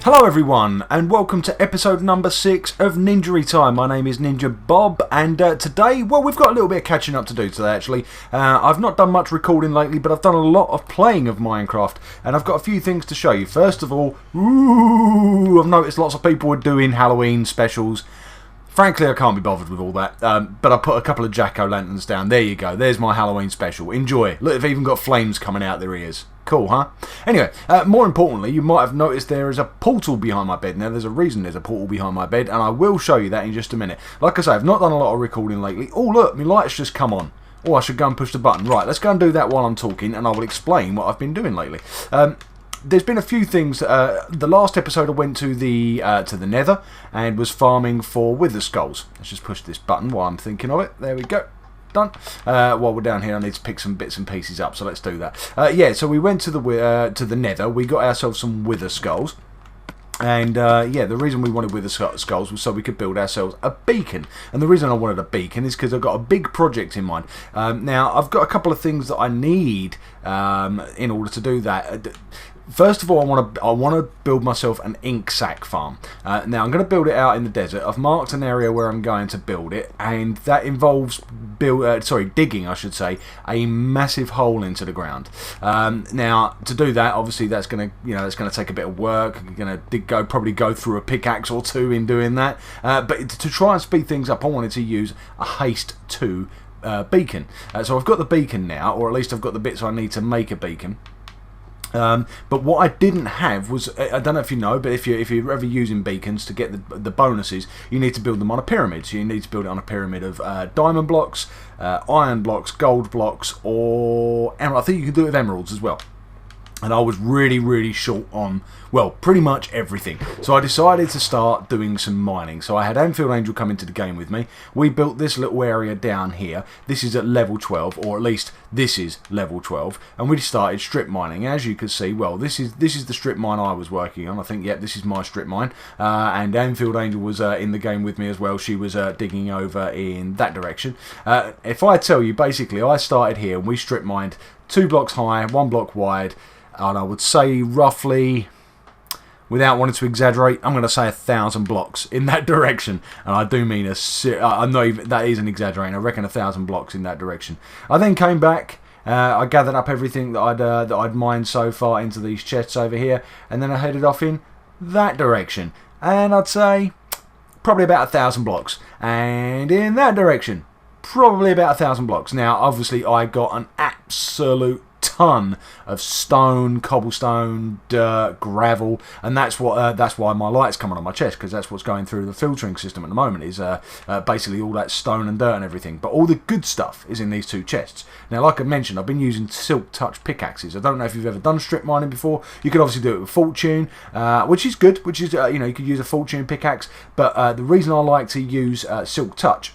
Hello everyone, and welcome to episode number 6 of Ninjary time. My name is NinjaBob, and today, well, we've got a little bit of catching up to do today actually. I've not done much recording lately, but I've done a lot of playing of Minecraft, and I've got a few things to show you. First of all, I've noticed lots of people are doing Halloween specials. Frankly, I can't be bothered with all that, but I put a couple of jack-o'-lanterns down. There you go, there's my Halloween special. Enjoy. Look, they've even got flames coming out their ears. Cool, huh? Anyway, more importantly, you might have noticed there is a portal behind my bed. Now, there's a reason there's a portal behind my bed, and I will show you that in just a minute. Like I say, I've not done a lot of recording lately. Oh, look, my light's just come on. Oh, I should go and push the button. Right, let's go and do that while I'm talking, and I will explain what I've been doing lately. There's been a few things. The last episode I went to the Nether and was farming for wither skulls. Let's just push this button while I'm thinking of it. There we go. Done. While we're down here, I need to pick some bits and pieces up, so let's do that. Yeah, so we went to the Nether. We got ourselves some wither skulls. And yeah, the reason we wanted wither skulls was so we could build ourselves a beacon. And the reason I wanted a beacon is because I've got a big project in mind. Now, I've got a couple of things that I need in order to do that. First of all, I want to build myself an ink sac farm. Now, I'm going to build it out in the desert. I've marked an area where I'm going to build it, and that involves digging, I should say, a massive hole into the ground. Now, to do that, obviously, that's going to take a bit of work. You're going to probably go through a pickaxe or two in doing that. But to try and speed things up, I wanted to use a Haste II beacon. So I've got the beacon now, or at least I've got the bits I need to make a beacon. But what I didn't have was, I don't know if you know, but if you're ever using beacons to get the bonuses, you need to build them on a pyramid. So you need to build it on a pyramid of diamond blocks, iron blocks, gold blocks, or emerald. I think you can do it with emeralds as well. And I was really short on, well, pretty much everything. So I decided to start doing some mining. So I had Anfield Angel come into the game with me. We built this little area down here. This is at level 12, or at least this is level 12. And we started strip mining. As you can see, well, this is the strip mine I was working on. I think, yeah, this is my strip mine. And Anfield Angel was in the game with me as well. She was digging over in that direction. If I tell you, basically, I started here and we strip mined 2 blocks high, 1 block wide. And I would say roughly, without wanting to exaggerate, I'm going to say 1,000 blocks in that direction. And I do mean I'm not even, that isn't exaggerating. I reckon 1,000 blocks in that direction. I then came back. I gathered up everything that I'd mined so far into these chests over here, and then I headed off in that direction. And I'd say probably about 1,000 blocks. And in that direction, probably about 1,000 blocks. Now, obviously, I got an absolute ton of stone, cobblestone, dirt, gravel, and that's why my light's coming on my chest, because that's what's going through the filtering system at the moment is basically all that stone and dirt and everything. But all the good stuff is in these 2 chests. Now, like I mentioned, I've been using silk touch pickaxes. I don't know if you've ever done strip mining before. You could obviously do it with fortune, which is good. Which is you could use a fortune pickaxe. But the reason I like to use silk touch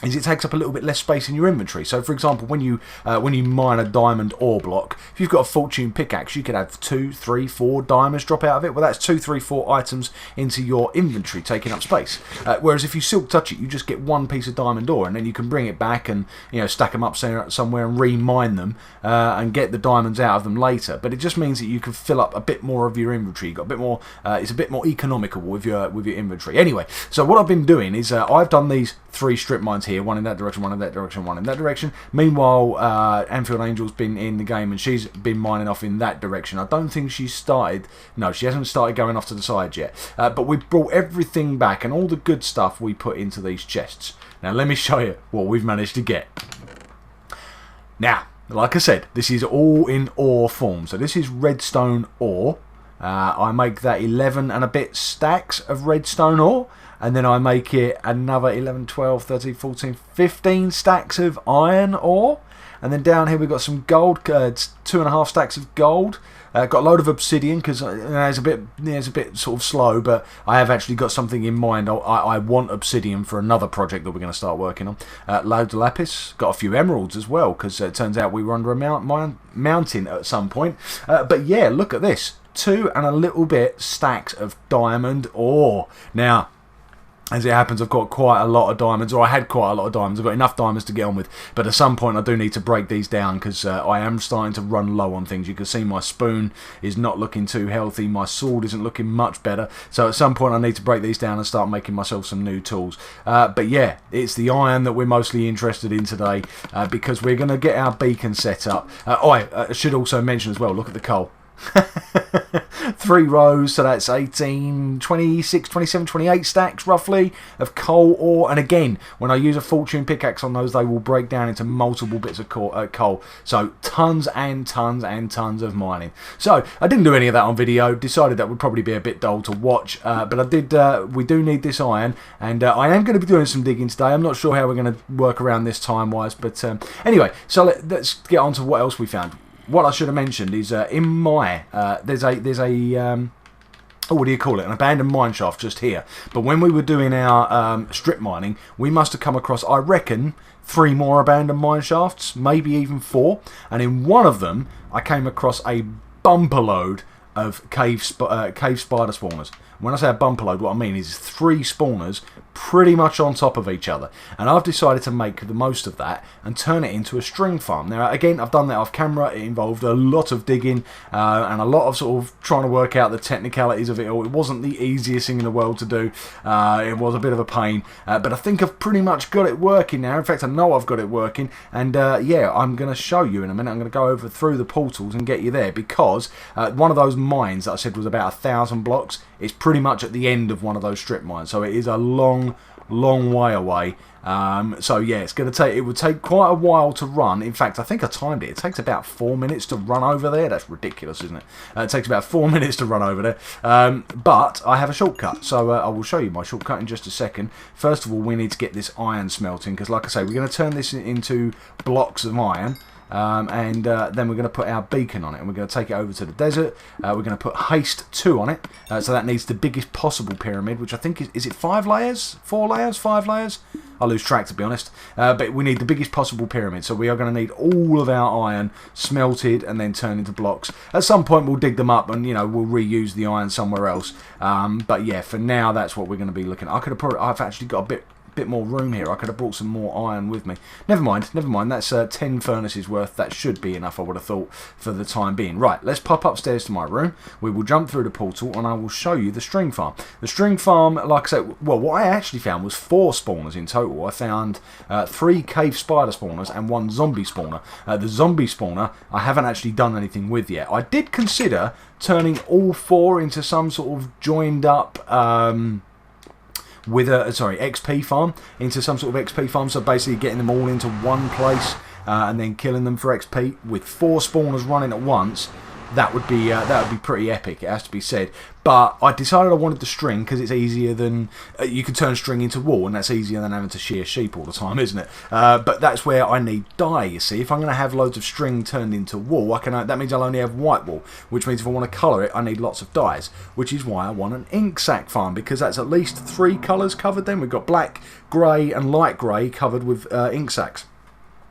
is it takes up a little bit less space in your inventory. So, for example, when you mine a diamond ore block, if you've got a fortune pickaxe, you could have 2, 3, 4 diamonds drop out of it. Well, that's 2, 3, 4 items into your inventory, taking up space. Whereas if you silk touch it, you just get 1 piece of diamond ore, and then you can bring it back and stack them up somewhere and re-mine them and get the diamonds out of them later. But it just means that you can fill up a bit more of your inventory. You've got a bit more. It's a bit more economical with your inventory. Anyway, so what I've been doing is I've done these 3 strip mines here, 1 in that direction, 1 in that direction, 1 in that direction. Meanwhile, Anfield Angel's been in the game and she's been mining off in that direction. I don't think she's started. No, she hasn't started going off to the side yet. But we brought everything back, and all the good stuff we put into these chests. Now, let me show you what we've managed to get. Now, like I said, this is all in ore form. So this is redstone ore. I make that 11 and a bit stacks of redstone ore. And then I make it another 11, 12, 13, 14, 15 stacks of iron ore. And then down here we've got some gold, 2.5 stacks of gold. Got a load of obsidian because it's a bit sort of slow, but I have actually got something in mind. I want obsidian for another project that we're going to start working on. Loads of lapis. Got a few emeralds as well, because it turns out we were under a mountain at some point. But yeah, look at this. 2 and a little bit stacks of diamond ore. Now, As it happens, I've got quite a lot of diamonds, or I had quite a lot of diamonds. I've got enough diamonds to get on with, but at some point I do need to break these down because I am starting to run low on things. You can see my spoon is not looking too healthy, my sword isn't looking much better, so at some point I need to break these down and start making myself some new tools. But yeah, it's the iron that we're mostly interested in today because we're going to get our beacon set up. I should also mention as well, look at the coal. 3 rows, so that's 18, 26, 27, 28 stacks roughly of coal ore. And again, when I use a fortune pickaxe on those, they will break down into multiple bits of coal. So tons and tons and tons of mining. So I didn't do any of that on video, decided that would probably be a bit dull to watch, but I did. We do need this iron, and I am going to be doing some digging today. I'm not sure how we're going to work around this time wise, but anyway, so let's get on to what else we found. What I should have mentioned is in my there's a what do you call it? An abandoned mine shaft just here. But when we were doing our strip mining, we must have come across, I reckon, 3 more abandoned mine shafts, maybe even 4. And in one of them, I came across a bumper load of cave spider spawners. When I say a bumper load, what I mean is 3 spawners pretty much on top of each other. And I've decided to make the most of that and turn it into a string farm. Now, again, I've done that off camera. It involved a lot of digging and a lot of sort of trying to work out the technicalities of it all. It wasn't the easiest thing in the world to do. It was a bit of a pain. But I think I've pretty much got it working now. In fact, I know I've got it working. And yeah, I'm going to show you in a minute. I'm going to go over through the portals and get you there because one of those mines that I said was about 1,000 blocks. It's pretty much at the end of one of those strip mines, so it is a long way away. So yeah, it would take quite a while to run. In fact, I think I timed it. It takes about 4 minutes to run over there. That's ridiculous, isn't it? It takes about 4 minutes to run over there. But I have a shortcut, so I will show you my shortcut in just a second. First of all, we need to get this iron smelting, because like I say, we're going to turn this into blocks of iron. Then we're going to put our beacon on it, and we're going to take it over to the desert. We're going to put Haste II on it, so that needs the biggest possible pyramid, which I think is it 5 layers? 4 layers? 5 layers? I lose track, to be honest. But we need the biggest possible pyramid, so we are going to need all of our iron smelted and then turned into blocks. At some point we'll dig them up and, you know, we'll reuse the iron somewhere else. But yeah, for now that's what we're going to be looking at. I've actually got a bit more room here. I could have brought some more iron with me. Never mind. That's 10 furnaces worth. That should be enough, I would have thought, for the time being. Right, let's pop upstairs to my room. We will jump through the portal and I will show you the string farm. The string farm, like I said, well, what I actually found was 4 spawners in total. I found 3 cave spider spawners and 1 zombie spawner. The zombie spawner I haven't actually done anything with yet. I did consider turning all 4 into some sort of joined up with a XP farm, into some sort of XP farm, so basically getting them all into one place and then killing them for XP with 4 spawners running at once. That would be pretty epic, it has to be said. But I decided I wanted the string because it's easier than you can turn string into wool, and that's easier than having to shear sheep all the time, isn't it? But that's where I need dye. You see, if I'm going to have loads of string turned into wool, that means I'll only have white wool, which means if I want to colour it, I need lots of dyes. Which is why I want an ink sac farm, because that's at least 3 colours covered. Then we've got black, grey, and light grey covered with ink sacs.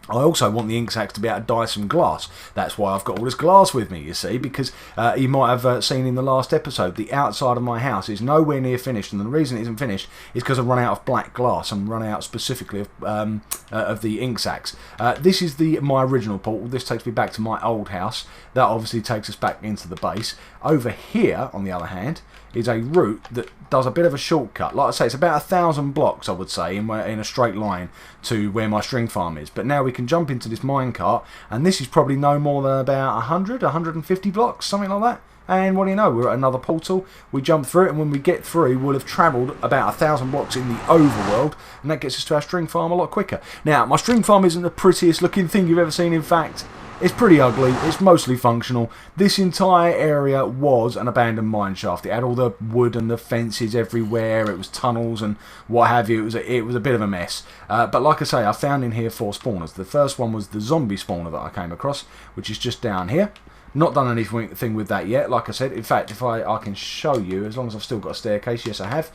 I also want the ink sacs to be able to dye some glass. That's why I've got all this glass with me, you see, because you might have seen in the last episode, the outside of my house is nowhere near finished, and the reason it isn't finished is because I've run out of black glass and run out specifically of the ink sacs. This is my original portal. This takes me back to my old house. That obviously takes us back into the base. Over here, on the other hand, is a route that does a bit of a shortcut. Like I say, it's about 1,000 blocks, I would say, in a straight line to where my string farm is. But now we can jump into this minecart, and this is probably no more than about 100, 150 blocks, something like that. And what do you know, we're at another portal, we jump through it, and when we get through, we'll have travelled about 1,000 blocks in the overworld, and that gets us to our string farm a lot quicker. Now, my string farm isn't the prettiest looking thing you've ever seen. In fact, it's pretty ugly. It's mostly functional. This entire area was an abandoned mine shaft. It had all the wood and the fences everywhere. It was tunnels and what have you. It was a bit of a mess. But like I say, I found in here 4 spawners. The first one was the zombie spawner that I came across, which is just down here. Not done anything with that yet, like I said. In fact, if I can show you, as long as I've still got a staircase, yes I have.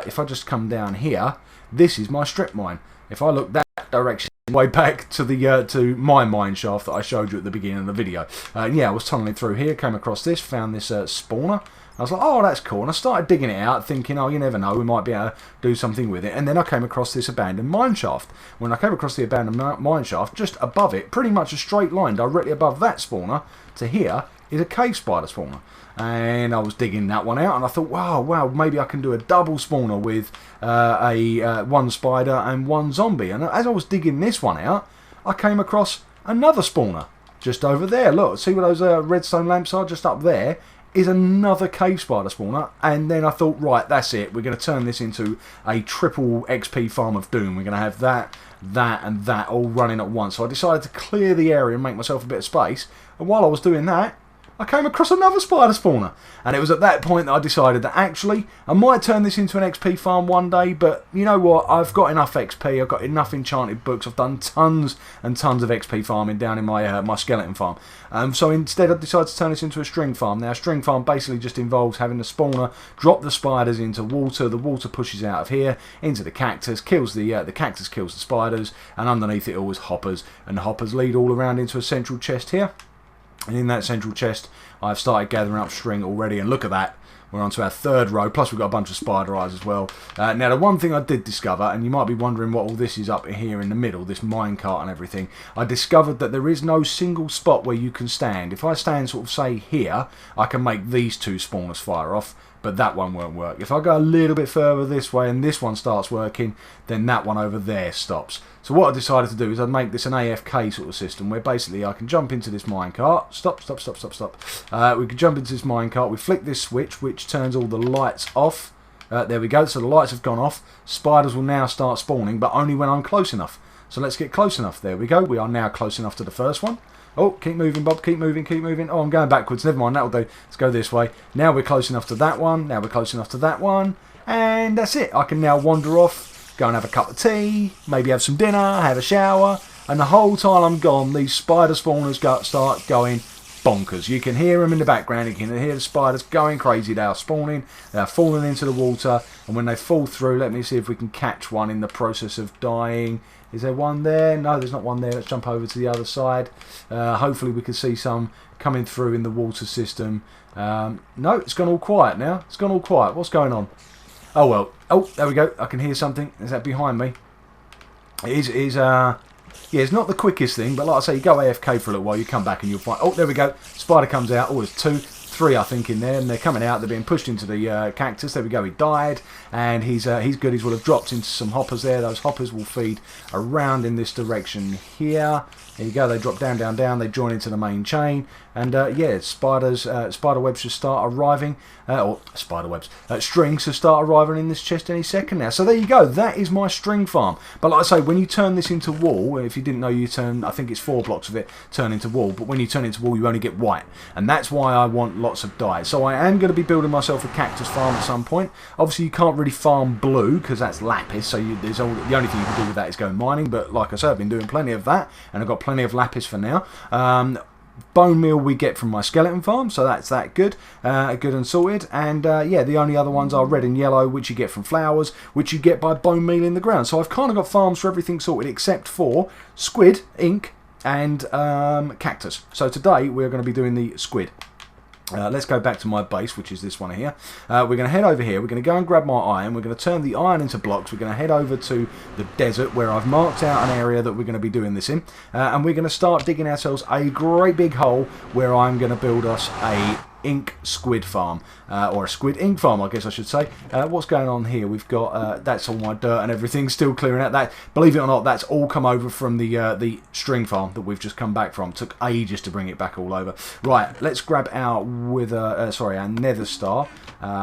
If I just come down here, this is my strip mine. If I look that direction, way back to the to my mine shaft that I showed you at the beginning of the video. Yeah, I was tunneling through here, came across this, found this spawner. I was like, oh, that's cool. And I started digging it out, thinking, oh, you never know, we might be able to do something with it. And then I came across this abandoned mine shaft. When I came across the abandoned mine shaft, just above it, pretty much a straight line, directly above that spawner to here, is a cave spider spawner. And I was digging that one out, and I thought, wow, maybe I can do a double spawner with one spider and one zombie. And as I was digging this one out, I came across another spawner just over there. Look, see where those redstone lamps are? Just up there is another cave spider spawner. And then I thought, right, that's it. We're going to turn this into a triple XP farm of doom. We're going to have that, and that all running at once. So I decided to clear the area and make myself a bit of space. And while I was doing that, I came across another spider spawner. And it was at that point that I decided that actually I might turn this into an XP farm one day, but you know what, I've got enough XP, I've got enough enchanted books, I've done tons and tons of XP farming down in my my skeleton farm. So instead I decided to turn this into a string farm. Now a string farm basically just involves having the spawner drop the spiders into water, the water pushes out of here into the cactus, kills the cactus kills the spiders, and underneath it all is hoppers, and the hoppers lead all around into a central chest here. And in that central chest, I've started gathering up string already. And look at that. We're on to our third row. Plus, we've got a bunch of spider eyes as well. Now, the one thing I did discover, and you might be wondering what all this is up here in the middle, this minecart and everything. I discovered that there is no single spot where you can stand. If I stand sort of, say, here, I can make these two spawners fire off. But that one won't work. If I go a little bit further this way and this one starts working, then that one over there stops. So what I decided to do is I'd make this an AFK sort of system where basically I can jump into this minecart. Stop. We can jump into this minecart. We flick this switch, which turns all the lights off. There we go. So the lights have gone off. Spiders will now start spawning, but only when I'm close enough. So let's get close enough. There we go. We are now close enough to the first one. Oh, keep moving, Bob. Keep moving. Oh, I'm going backwards. Never mind. That'll do. Let's go this way. Now we're close enough to that one. Now we're close enough to that one. And that's it. I can now wander off, go and have a cup of tea, maybe have some dinner, have a shower. And the whole time I'm gone, these spider spawners start going bonkers. You can hear them in the background. You can hear the spiders going crazy. They are spawning. They are falling into the water. And when they fall through, let me see if we can catch one in the process of dying. Is there one there? No, there's not one there. Let's jump over to the other side. Hopefully we can see some coming through in the water system. No, it's gone all quiet now. It's gone all quiet. What's going on? Oh, well. Oh, there we go. I can hear something. Is that behind me? It is, yeah, it's not the quickest thing, but like I say, you go AFK for a little while, you come back and you'll find... Oh, there we go. Spider comes out. Oh, there's three, I think, in there, and they're coming out. They're being pushed into the cactus. There we go. He died, and he's goodies will have dropped into some hoppers there. Those hoppers will feed around in this direction here. There you go. They drop down. They join into the main chain, and yeah, spider webs should start arriving, or spider webs, strings should start arriving in this chest any second now. So there you go. That is my string farm. But like I say, when you turn this into wool, if you didn't know, you turn, I think it's 4 blocks of it turn into wool. But when you turn it into wool, you only get white, and that's why I want lots of dye. So I am going to be building myself a cactus farm at some point. Obviously, you can't really farm blue because that's lapis. So the only thing you can do with that is go mining. But like I said, I've been doing plenty of that, and I've got plenty of lapis for now. Bone meal we get from my skeleton farm, so that's that good and sorted. And yeah, the only other ones are red and yellow, which you get from flowers, which you get by bone meal in the ground. So I've kind of got farms for everything sorted except for squid, ink, and cactus. So today we're going to be doing the squid. Let's go back to my base, which is this one here. We're going to head over here. We're going to go and grab my iron. We're going to turn the iron into blocks. We're going to head over to the desert where I've marked out an area that we're going to be doing this in. And we're going to start digging ourselves a great big hole where I'm going to build us a ink squid farm, or a squid ink farm, I guess I should say. What's going on here? We've got that's all my dirt and everything still clearing out. That, believe it or not, that's all come over from the string farm that we've just come back from. Took ages to bring it back all over. Right, let's grab our our nether star.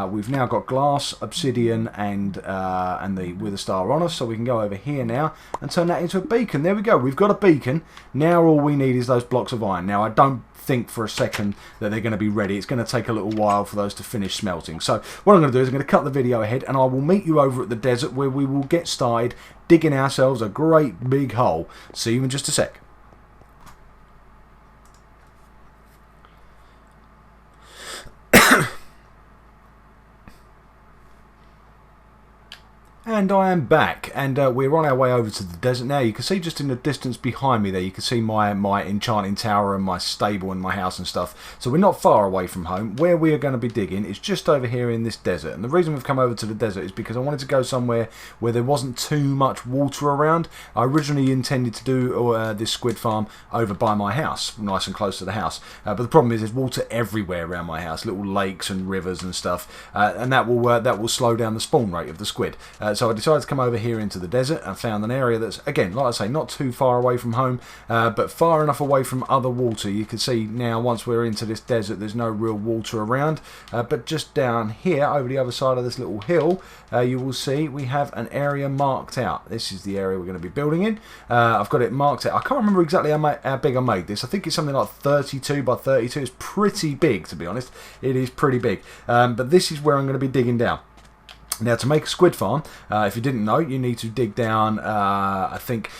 We've now got glass, obsidian, and the wither star on us, so we can go over here now and turn that into a beacon. There we go. We've got a beacon. Now all we need is those blocks of iron. Now I don't think for a second that they're going to be ready. It's going to take a little while for those to finish smelting. So what I'm going to do is I'm going to cut the video ahead, and I will meet you over at the desert where we will get started digging ourselves a great big hole. See you in just a sec. And I am back, and we're on our way over to the desert now. You can see just in the distance behind me there, you can see my enchanting tower and my stable and my house and stuff. So we're not far away from home. Where we are going to be digging is just over here in this desert. And the reason we've come over to the desert is because I wanted to go somewhere where there wasn't too much water around. I originally intended to do this squid farm over by my house, nice and close to the house. But the problem is there's water everywhere around my house, little lakes and rivers and stuff, and that will slow down the spawn rate of the squid. So I decided to come over here into the desert and found an area that's, again, like I say, not too far away from home, but far enough away from other water. You can see now, once we're into this desert, there's no real water around, but just down here, over the other side of this little hill, you will see we have an area marked out. This is the area we're going to be building in. I've got it marked out. I can't remember exactly how big I made this. I think it's something like 32 by 32. It's pretty big, to be honest. It is pretty big. But this is where I'm going to be digging down. Now, to make a squid farm, if you didn't know, you need to dig down, I think,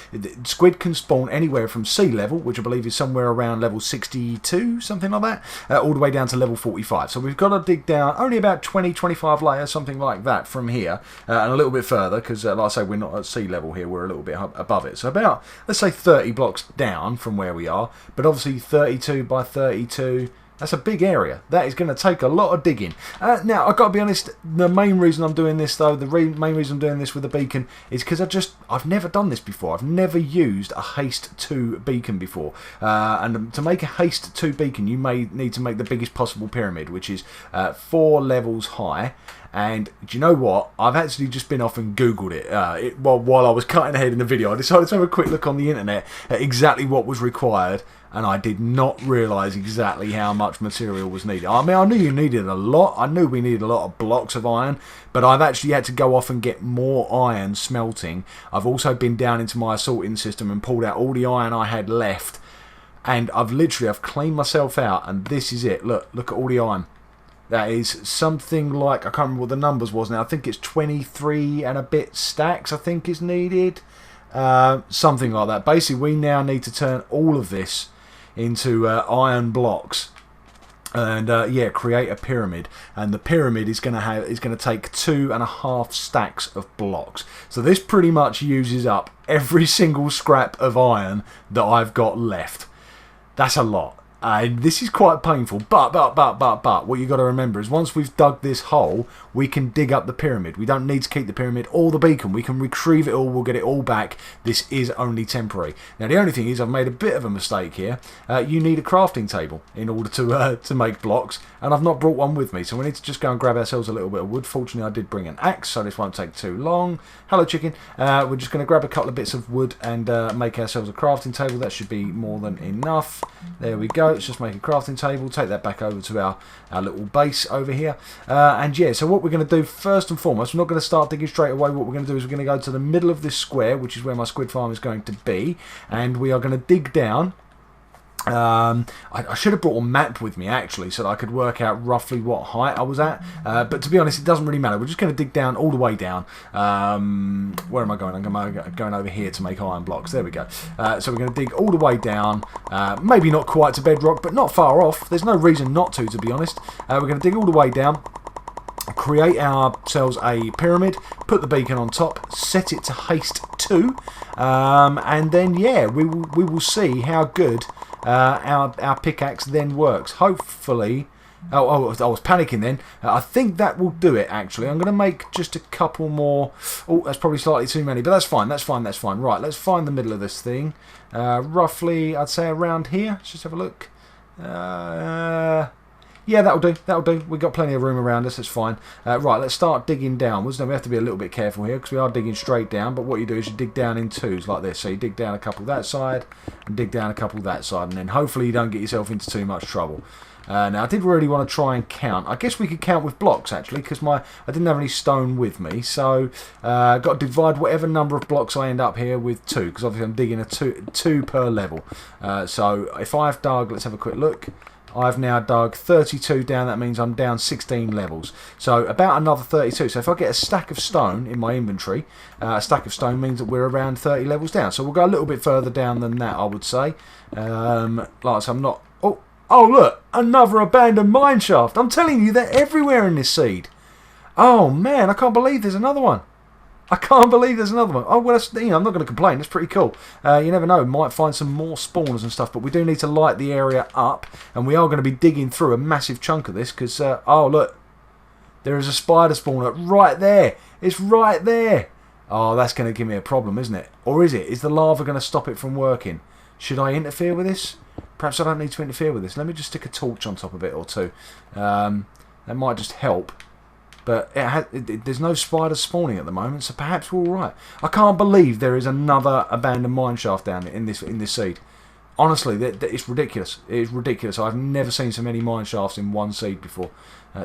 squid can spawn anywhere from sea level, which I believe is somewhere around level 62, something like that, all the way down to level 45. So we've got to dig down only about 20, 25 layers, something like that from here, and a little bit further, because like I say, we're not at sea level here, we're a little bit above it. So about, let's say, 30 blocks down from where we are, but obviously 32 by 32... That's a big area. That is going to take a lot of digging. Now, I've got to be honest, the main reason I'm doing this, though, main reason I'm doing this with the beacon is because I've never done this before. I've never used a Haste II beacon before. And to make a Haste II beacon, you may need to make the biggest possible pyramid, which is 4 levels high. And do you know what? I've actually just been off and Googled it. While I was cutting ahead in the video, I decided to have a quick look on the internet at exactly what was required. And I did not realise exactly how much material was needed. I mean, I knew you needed a lot. I knew we needed a lot of blocks of iron. But I've actually had to go off and get more iron smelting. I've also been down into my sorting system and pulled out all the iron I had left. And I've cleaned myself out. And this is it. Look at all the iron. That is something like, I can't remember what the numbers was now. I think it's 23 and a bit stacks, I think, is needed. Something like that. Basically, we now need to turn all of this into iron blocks, and create a pyramid. And the pyramid is going to take 2.5 stacks of blocks. So this pretty much uses up every single scrap of iron that I've got left. That's a lot. And this is quite painful, but what you got to remember is once we've dug this hole, we can dig up the pyramid. We don't need to keep the pyramid or the beacon. We can retrieve it all. We'll get it all back. This is only temporary. Now, the only thing is I've made a bit of a mistake here. You need a crafting table in order to make blocks, and I've not brought one with me, so we need to just go and grab ourselves a little bit of wood. Fortunately, I did bring an axe, so this won't take too long. Hello, chicken. We're just going to grab a couple of bits of wood and make ourselves a crafting table. That should be more than enough. There we go. Let's just make a crafting table. Take that back over to our little base over here. And yeah, so what we're going to do first and foremost, we're not going to start digging straight away. What we're going to do is we're going to go to the middle of this square, which is where my squid farm is going to be, and we are going to dig down. I should have brought a map with me actually, so that I could work out roughly what height I was at, but to be honest, it doesn't really matter. We're just going to dig down all the way down. Where am I going? I'm going over here to make iron blocks. There we go. So we're going to dig all the way down, maybe not quite to bedrock, but not far off. There's no reason not to be honest. We're going to dig all the way down, create ourselves a pyramid, put the beacon on top, set it to Haste II, and then yeah, we will see how good our pickaxe then works. Hopefully, I was panicking then. I think that will do it actually. I'm going to make just a couple more. Oh, that's probably slightly too many, but that's fine. Right, let's find the middle of this thing. Roughly, I'd say around here. Let's just have a look. Yeah, that'll do. We've got plenty of room around us, it's fine. Right, let's start digging downwards. Now, we have to be a little bit careful here because we are digging straight down, but what you do is you dig down in twos like this. So you dig down a couple that side and dig down a couple that side, and then hopefully you don't get yourself into too much trouble. Now, I did really want to try and count. I guess we could count with blocks, actually, because I didn't have any stone with me. So, got to divide whatever number of blocks I end up here with 2, because obviously I'm digging a two per level. So, if I've dug, let's have a quick look. I've now dug 32 down. That means I'm down 16 levels. So about another 32. So if I get a stack of stone in my inventory, a stack of stone means that we're around 30 levels down. So we'll go a little bit further down than that, I would say. Like I'm not... Oh, look! Another abandoned mine shaft. I'm telling you, they're everywhere in this seed. Oh, man, I can't believe there's another one. I can't believe there's another one. Oh, well, that's, I'm not going to complain. That's pretty cool. You never know. Might find some more spawners and stuff, but we do need to light the area up, and we are going to be digging through a massive chunk of this because, oh, look. There is a spider spawner right there. It's right there. Oh, that's going to give me a problem, isn't it? Or is it? Is the lava going to stop it from working? Should I interfere with this? Perhaps I don't need to interfere with this. Let me just stick a torch on top of it or two. That might just help. But there's no spiders spawning at the moment, so perhaps we're all right. I can't believe there is another abandoned mineshaft down in this seed. Honestly, it's ridiculous. It's ridiculous. I've never seen so many mine shafts in one seed before.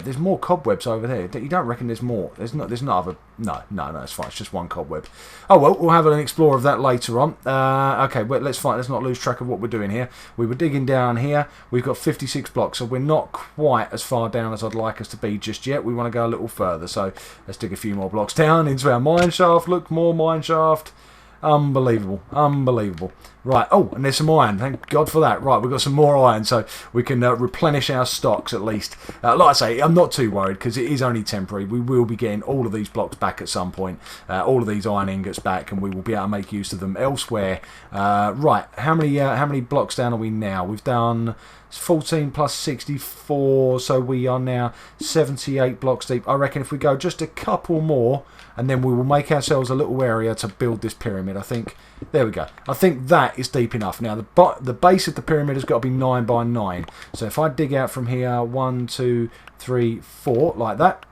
There's more cobwebs over there. You don't reckon there's more? There's not other... No, it's fine. It's just one cobweb. Oh, well, we'll have an explore of that later on. Okay, well, let's not lose track of what we're doing here. We were digging down here. We've got 56 blocks, so we're not quite as far down as I'd like us to be just yet. We want to go a little further, so let's dig a few more blocks down into our mine shaft. Look, more mine shaft. Unbelievable, unbelievable. Right, oh, and there's some iron. Thank God for that. Right, we've got some more iron, so we can replenish our stocks at least. Like I say, I'm not too worried because it is only temporary. We will be getting all of these blocks back at some point, all of these iron ingots back, and we will be able to make use of them elsewhere. Right, how many blocks down are we now? We've done 14 plus 64, so we are now 78 blocks deep. I reckon if we go just a couple more, and then we will make ourselves a little area to build this pyramid. I think, there we go. I think that is deep enough. Now, the base of the pyramid has got to be 9 by 9. So if I dig out from here, 1, 2, 3, 4, like that.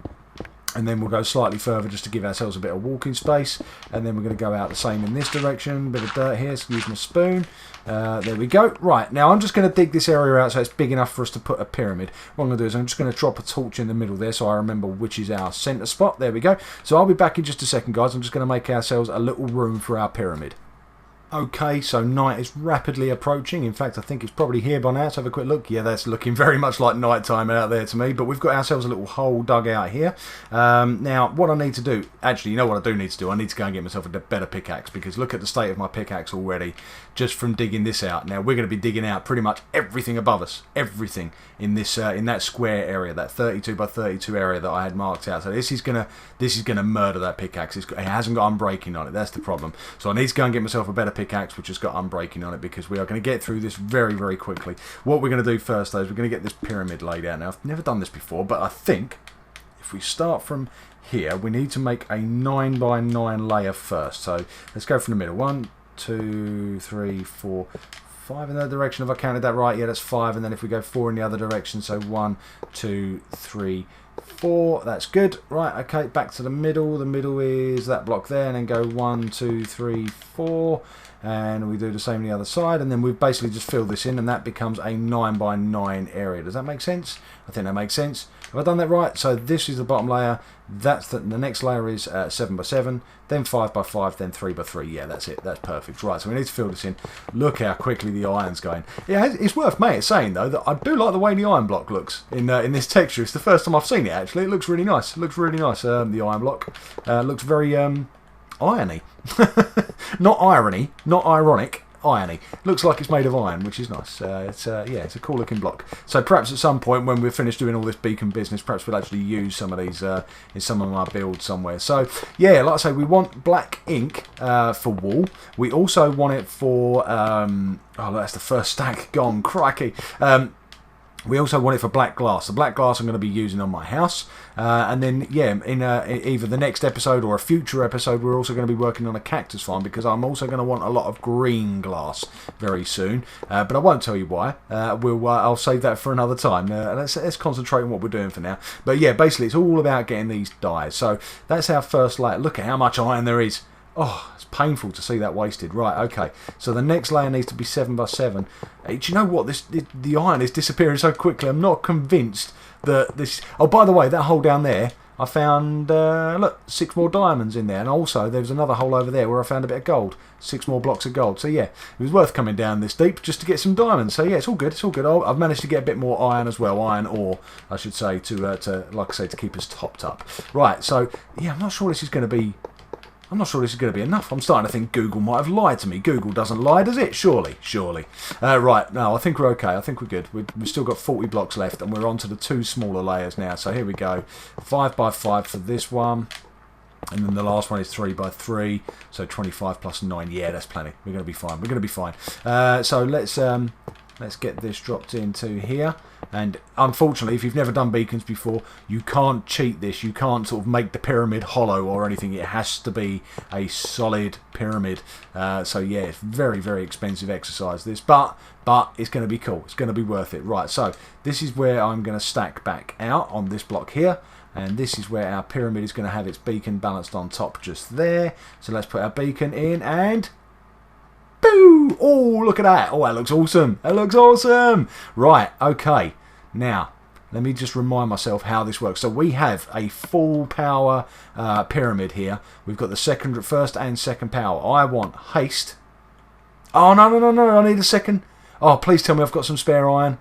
And then we'll go slightly further just to give ourselves a bit of walking space. And then we're going to go out the same in this direction. Bit of dirt here, so use my spoon. There we go. Right, now I'm just going to dig this area out so it's big enough for us to put a pyramid. What I'm going to do is I'm just going to drop a torch in the middle there so I remember which is our centre spot. There we go. So I'll be back in just a second, guys. I'm just going to make ourselves a little room for our pyramid. Okay, so night is rapidly approaching. In fact, I think it's probably here by now. Let's have a quick look. Yeah, that's looking very much like night time out there to me. But we've got ourselves a little hole dug out here. Now, what I need to do... Actually, you know what I do need to do? I need to go and get myself a better pickaxe. Because look at the state of my pickaxe already. Just from digging this out. Now, we're going to be digging out pretty much everything above us. Everything in this in that square area. That 32 by 32 area that I had marked out. So this is gonna murder that pickaxe. It hasn't got unbreaking on it. That's the problem. So I need to go and get myself a better pickaxe which has got unbreaking on it because we are going to get through this very, very quickly. What we're going to do first, though, is we're going to get this pyramid laid out. Now, I've never done this before, but I think if we start from here, we need to make a 9 by 9 layer first. So let's go from the middle. 1, 2, 3, 4, 5 in that direction. Have I counted that right? Yeah, that's 5. And then if we go 4 in the other direction, so 1, 2, 3, 4. That's good. Right, okay, back to the middle. The middle is that block there, and then go 1, 2, 3, 4. And we do the same on the other side, and then we've basically just filled this in, and that becomes a 9 by 9 area. Does that make sense? I think that makes sense. Have I done that right? So this is the bottom layer. That's the next layer is 7 by 7, then 5 by 5, then 3 by 3. Yeah, that's it. That's perfect. Right, so we need to fill this in. Look how quickly the iron's going. Yeah, it's worth saying though that I do like the way the iron block looks in this texture. It's the first time I've seen it actually. It looks really nice. It looks really nice. The iron block looks very irony. Not irony, not ironic, irony. Looks like it's made of iron, which is nice. It's a cool looking block. So perhaps at some point when we're finished doing all this beacon business, perhaps we'll actually use some of these in some of our builds somewhere. So yeah, like I say, we want black ink for wool. We also want it for oh, that's the first stack gone, crikey. We also want it for black glass. The black glass I'm going to be using on my house. And then, yeah, in either the next episode or a future episode, we're also going to be working on a cactus farm because I'm also going to want a lot of green glass very soon. But I won't tell you why. I'll save that for another time. Let's concentrate on what we're doing for now. But yeah, basically, it's all about getting these dyes. So that's our first layer. Look at how much iron there is. Oh, it's painful to see that wasted. Right, okay. So the next layer needs to be 7 by 7. Do you know what? The iron is disappearing so quickly. I'm not convinced that this... Oh, by the way, that hole down there, I found, look, 6 more diamonds in there. And also, there was another hole over there where I found a bit of gold. 6 more blocks of gold. So, yeah, it was worth coming down this deep just to get some diamonds. So, yeah, it's all good. It's all good. I've managed to get a bit more iron as well. Iron ore, I should say, to like I say, to keep us topped up. Right, so, yeah, I'm not sure this is going to be... enough. I'm starting to think Google might have lied to me. Google doesn't lie, does it? Surely. Right, no, I think we're okay. I think we're good. We've still got 40 blocks left, and we're on to the 2 smaller layers now. So here we go. 5 by 5 for this one. And then the last one is 3 by 3, so 25 plus 9. Yeah, that's plenty. We're going to be fine. We're going to be fine. So let's get this dropped into here. And unfortunately, if you've never done beacons before, you can't cheat this. You can't sort of make the pyramid hollow or anything. It has to be a solid pyramid. So yeah, it's very, very expensive exercise this, but it's going to be cool. It's going to be worth it. Right, so this is where I'm going to stack back out on this block here. And this is where our pyramid is going to have its beacon balanced on top just there. So let's put our beacon in and... boo! Oh, look at that. Oh, that looks awesome. That looks awesome. Right, okay. Now, let me just remind myself how this works. So we have a full power pyramid here. We've got the first and second power. I want haste. Oh, no. I need a second. Oh, please tell me I've got some spare iron.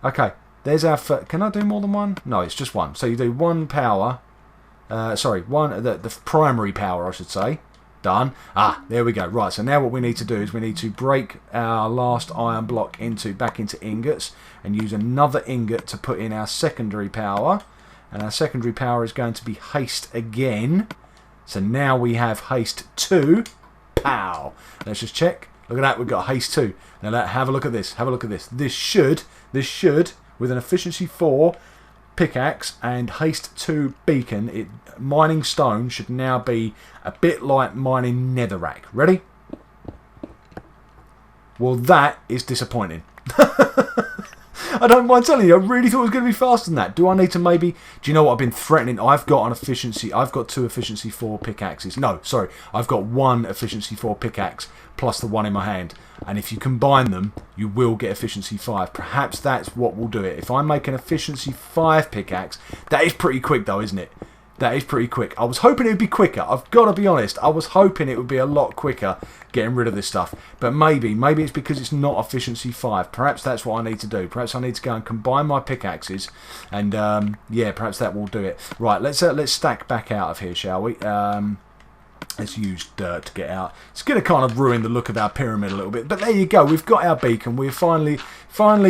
Okay. There's our... Can I do more than one? No, it's just one. So you do one power. The primary power, I should say. Done. Ah, there we go. Right, so now what we need to do is we need to break our last iron block back into ingots and use another ingot to put in our secondary power. And our secondary power is going to be haste again. So now we have haste 2. Pow. Let's just check. Look at that. We've got haste 2. Now have a look at this. Have a look at this. This should, with an efficiency 4 pickaxe and haste 2 beacon, mining stone should now be a bit like mining netherrack. Ready? Well, that is disappointing. I don't mind telling you, I really thought it was going to be faster than that. Do I need to maybe... Do you know what I've been threatening? I've got 2 efficiency 4 pickaxes. No, sorry. I've got 1 efficiency 4 pickaxe plus the one in my hand. And if you combine them, you will get efficiency 5. Perhaps that's what will do it. If I make an efficiency 5 pickaxe, that is pretty quick though, isn't it? That is pretty quick. I was hoping it would be quicker. I've got to be honest. I was hoping it would be a lot quicker getting rid of this stuff. But maybe it's because it's not efficiency 5. Perhaps that's what I need to do. Perhaps I need to go and combine my pickaxes. And yeah, perhaps that will do it. Right, let's stack back out of here, shall we? Let's use dirt to get out. It's going to kind of ruin the look of our pyramid a little bit. But there you go. We've got our beacon. We've finally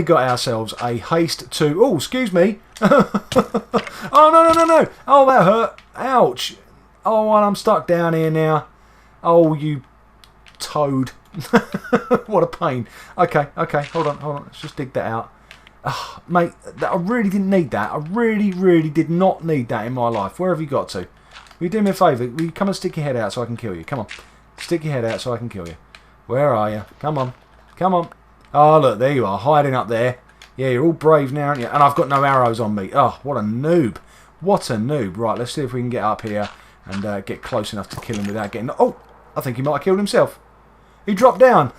got ourselves a haste 2. Oh, excuse me. Oh, no. Oh, that hurt. Ouch. Oh, and I'm stuck down here now. Oh, you toad. What a pain. Okay. Hold on. Let's just dig that out. Oh, mate, I really didn't need that. I really did not need that in my life. Where have you got to? Will you do me a favour? Will you come and stick your head out so I can kill you? Come on. Stick your head out so I can kill you. Where are you? Come on. Oh, look, there you are, hiding up there. Yeah, you're all brave now, aren't you? And I've got no arrows on me. Oh, what a noob. Right, let's see if we can get up here and get close enough to kill him without getting... Oh, I think he might have killed himself. He dropped down.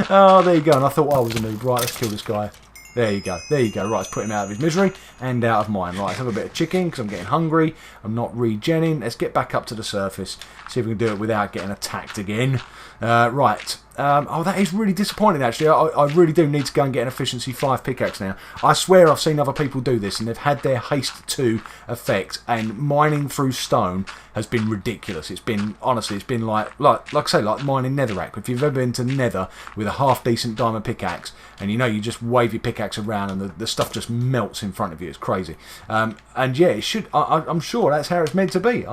Oh, there you go. And I thought I was a noob. Right, let's kill this guy. There you go. Right, let's put him out of his misery and out of mine. Right, let's have a bit of chicken because I'm getting hungry. I'm not regenning. Let's get back up to the surface. See if we can do it without getting attacked again. Right. Oh, that is really disappointing, actually. I really do need to go and get an efficiency 5 pickaxe now. I swear I've seen other people do this, and they've had their haste 2 effect, and mining through stone has been ridiculous. It's been, honestly, it's been like I say, like mining netherrack. If you've ever been to nether with a half-decent diamond pickaxe, and you just wave your pickaxe around, and the stuff just melts in front of you. It's crazy. And yeah, it should. I'm sure that's how it's meant to be.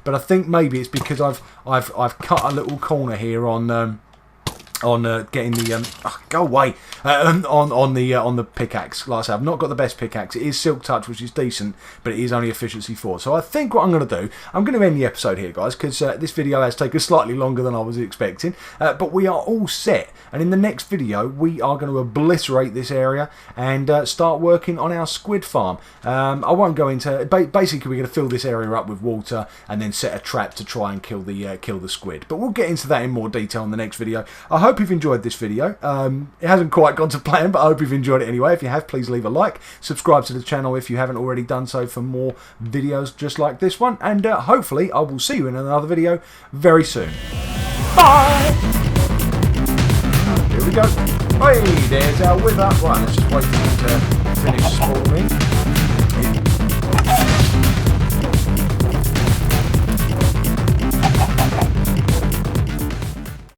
But I think maybe it's because I've cut a little corner here on getting the go away on the pickaxe. Like I say, I've not got the best pickaxe. It is Silk Touch, which is decent, but it is only efficiency 4. So I think what I'm going to do, I'm going to end the episode here, guys, because this video has taken slightly longer than I was expecting. But we are all set, and in the next video we are going to obliterate this area and start working on our squid farm. I won't go into basically we're going to fill this area up with water and then set a trap to try and kill the squid. But we'll get into that in more detail in the next video. I hope you've enjoyed this video. It hasn't quite gone to plan, but I hope you've enjoyed it anyway. If you have, please leave a like. Subscribe to the channel if you haven't already done so for more videos just like this one. And hopefully I will see you in another video very soon. Bye! Here we go. Hey, there's our wither. Right, let's just wait for it to finish spawning.